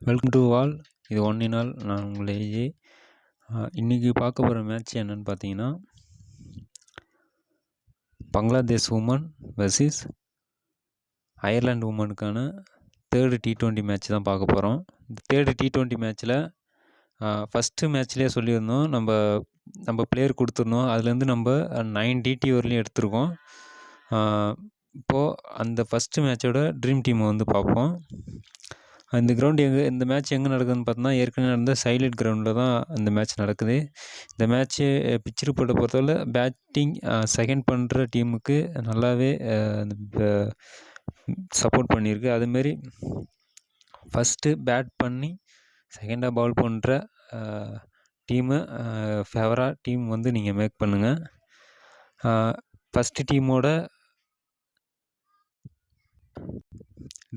Welcome to all. இது one in all. நான் உங்கள் ஏஜே. இன்றைக்கி பார்க்க போகிற மேட்ச் என்னென்னு பார்த்தீங்கன்னா, பங்களாதேஷ் உமன் வெர்சஸ் அயர்லாந்து உமனுக்கான தேர்டு T20 மேட்ச் தான் பார்க்க போகிறோம். இந்த தேர்டு T20 மேட்ச்சில் ஃபஸ்ட்டு மேட்ச்லேயே சொல்லியிருந்தோம், நம்ம பிளேயர் கொடுத்துருந்தோம். அதுலேருந்து நம்ம 9 டிடி வரலையும் எடுத்திருக்கோம். இப்போது அந்த ஃபஸ்ட்டு மேட்சோட ட்ரீம் டீமை வந்து பார்ப்போம். இந்த கிரவுண்டு இந்த மேட்ச் எங்கே நடக்குதுன்னு பார்த்தோன்னா, ஏற்கனவே நடந்த சைலண்ட் கிரவுண்டில் தான் இந்த மேட்ச் நடக்குது. இந்த மேட்ச்சு பிச் ரிப்போர்ட்டை பொறுத்தவரை பேட்டிங் செகண்ட் பண்ணுற டீமுக்கு நல்லாவே சப்போர்ட் பண்ணியிருக்கு. அதுமாரி ஃபஸ்ட்டு பேட் பண்ணி செகண்டாக பவுல் பண்ணுற டீமு ஃபேவராக டீம் வந்து நீங்கள் மேக் பண்ணுங்கள். ஃபஸ்ட்டு டீமோட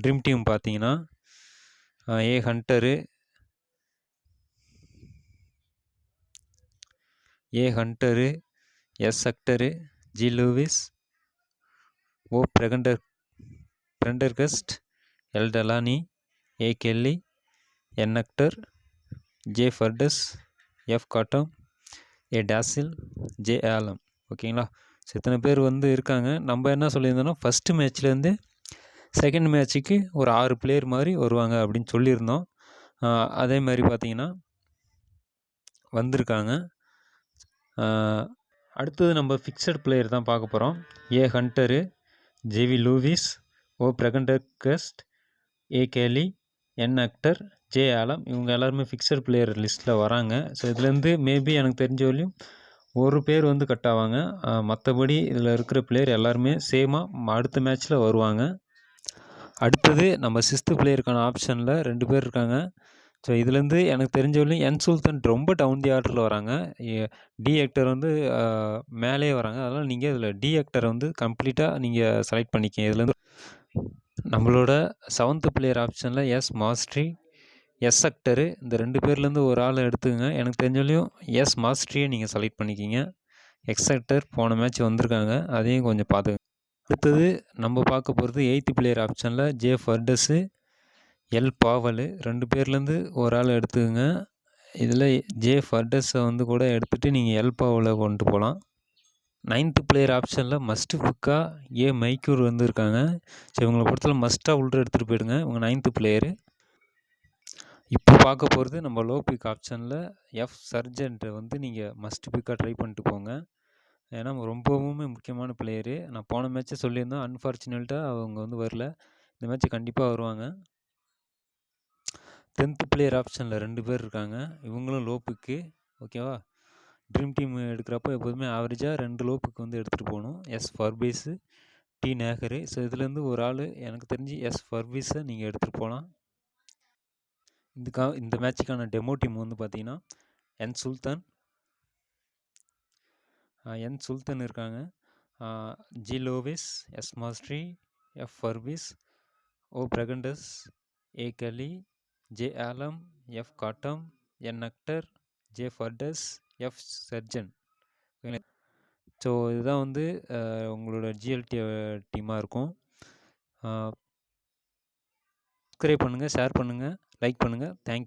ட்ரீம் டீம் பார்த்தீங்கன்னா, ஏ ஹண்டரு, எஸ் அக்டரு, ஜி லூவிஸ், ஓ பிரெண்டர்கஸ்ட், எல் டெலானி, ஏ கெல்லி, என் அக்டர், ஜே ஃபர்டஸ், எஃப் காட்டம், ஏ டாசில், ஜே ஆலம். ஓகேங்களா? ஸோ இத்தனை பேர் வந்து இருக்காங்க. நம்ம என்ன சொல்லியிருந்தோன்னா, ஃபஸ்ட்டு மேட்ச்லேருந்து செகண்ட் மேட்ச்சுக்கு ஒரு 6 பிளேயர் மாதிரி வருவாங்க அப்படின்னு சொல்லியிருந்தோம். அதே மாதிரி பார்த்தீங்கன்னா வந்திருக்காங்க. அடுத்தது நம்ம ஃபிக்ஸட் பிளேயர் தான் பார்க்க போகிறோம். ஏ ஹண்டரு, ஜேவி லூவிஸ், ஓ பிரெண்டர்கஸ்ட், ஏ கேலி, என் அக்டர், ஜே ஆலம். இவங்க எல்லாருமே ஃபிக்ஸட் பிளேயர் லிஸ்ட்டில் வராங்க. ஸோ இதுலேருந்து மேபி எனக்கு தெரிஞ்ச வரையும் ஒரு பேர் வந்து கட் ஆவாங்க. மற்றபடி இதில் இருக்கிற பிளேயர் எல்லாருமே சேமாக அடுத்த மேட்ச்சில் வருவாங்க. அடுத்தது நம்ம 6th பிளேயருக்கான ஆப்ஷனில் 2 பேர் இருக்காங்க. ஸோ இதுலேருந்து எனக்கு தெரிஞ்ச வரையும் என் சுல்தான் ரொம்ப டவுன் தி ஆர்டரில் வராங்க. டி ஆக்டர் வந்து மேலேயே வராங்க. அதனால் நீங்கள் இதில் டி ஆக்டரை வந்து கம்ப்ளீட்டாக நீங்கள் செலக்ட் பண்ணிக்கங்க. இதுலேருந்து நம்மளோட 7th பிளேயர் ஆப்ஷனில் எஸ் மாஸ்ட்ரி, எஸ் அக்டரு, இந்த 2 பேர்லேருந்து ஒரு ஆளை எடுத்துக்கங்க. எனக்கு தெரிஞ்சவரையும் எஸ் மாஸ்ட்ரியை நீங்கள் செலக்ட் பண்ணிக்கிங்க. எக்ஸ் அக்டர் போன மேட்ச் வந்திருக்காங்க, அதையும் கொஞ்சம் பார்த்துக்கங்க. அடுத்தது நம்ம பார்க்க போகிறது 8th பிளேயர் ஆப்ஷனில் ஜே ஃபர்டஸு, எல் பாவலு, 2 பேர்லேருந்து ஒரு ஆள் எடுத்துக்கங்க. இதில் ஜே ஃபர்டஸை வந்து கூட எடுத்துகிட்டு நீங்கள் எல் பாவலை கொண்டு போகலாம். 9th பிளேயர் ஆப்ஷனில் மஸ்ட்டு பிக்கா ஏ மைக்கூர் வந்துருக்காங்க. ஸோ இவங்களை பொறுத்தவரை மஸ்ட்டாக உள்ள எடுத்துகிட்டு போயிடுங்க. இவங்க 9th பிளேயரு. இப்போ பார்க்க போகிறது நம்ம லோ பிக் ஆப்ஷனில் எஃப் சர்ஜென்ட்டை வந்து நீங்கள் மஸ்ட் பிக்காக ட்ரை பண்ணிட்டு போங்க. ஏன்னா ரொம்பவுமே முக்கியமான பிளேயரு. நான் போன மேட்ச்சை சொல்லியிருந்தேன், அன்ஃபார்ச்சுனேட்டாக அவங்க வந்து வரல. இந்த மேட்ச்சு கண்டிப்பாக வருவாங்க. 10th பிளேயர் ஆப்ஷனில் 2 பேர் இருக்காங்க. இவங்களும் லோ பிக்கு. ஓகேவா? ட்ரீம் டீம் எடுக்கிறப்போ எப்போதுமே ஆவரேஜாக 2 லோ பிக் வந்து எடுத்துகிட்டு போகணும். எஸ் ஃபர்பீஸு, டி நேகரு. ஸோ இதுலேருந்து ஒரு ஆள் எனக்கு தெரிஞ்சு எஸ் ஃபர்பீஸை நீங்கள் எடுத்துகிட்டு போகலாம். இந்த மேட்சுக்கான டெமோ டீம் வந்து பார்த்தீங்கன்னா என் சுல்தான் இருக்காங்க. ஜி லோவிஸ், எஸ் மாஸ்ட்ரி, எஃப் ஃபர்பீஸ், ஓ பிரெகண்டஸ், ஏ கலி, ஜே ஆலம், எஃப் காட்டம், என் அக்டர், ஜே ஃபர்டஸ், எஃப் சர்ஜன். ஸோ இதுதான் வந்து உங்களோட ஜிஎல்டி டீமாக இருக்கும். சப்ஸ்கிரைப் பண்ணுங்கள், ஷேர் பண்ணுங்கள், லைக் பண்ணுங்கள். தேங்க்யூ.